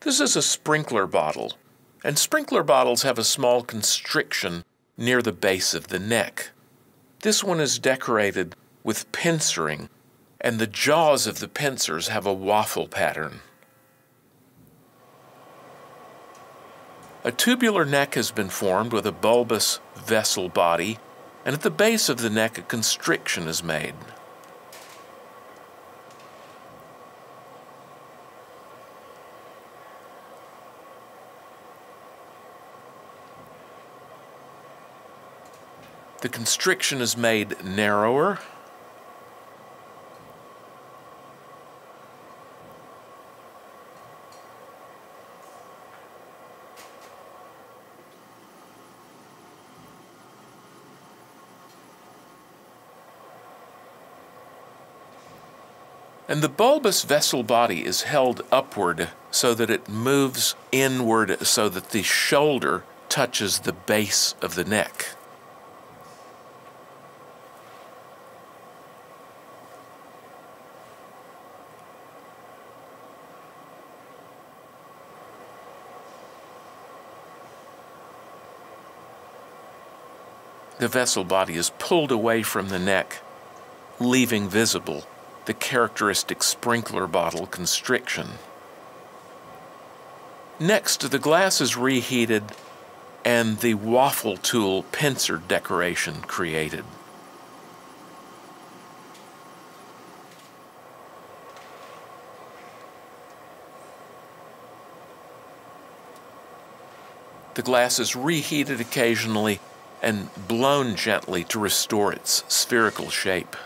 This is a sprinkler bottle, and sprinkler bottles have a small constriction near the base of the neck. This one is decorated with pincering, and the jaws of the pincers have a waffle pattern. A tubular neck has been formed with a bulbous vessel body, and at the base of the neck a constriction is made. The constriction is made narrower. And the bulbous vessel body is held upward so that it moves inward so that the shoulder touches the base of the neck. The vessel body is pulled away from the neck, leaving visible the characteristic sprinkler bottle constriction. Next, the glass is reheated and the waffle tool pincer decoration created. The glass is reheated occasionally and blown gently to restore its spherical shape.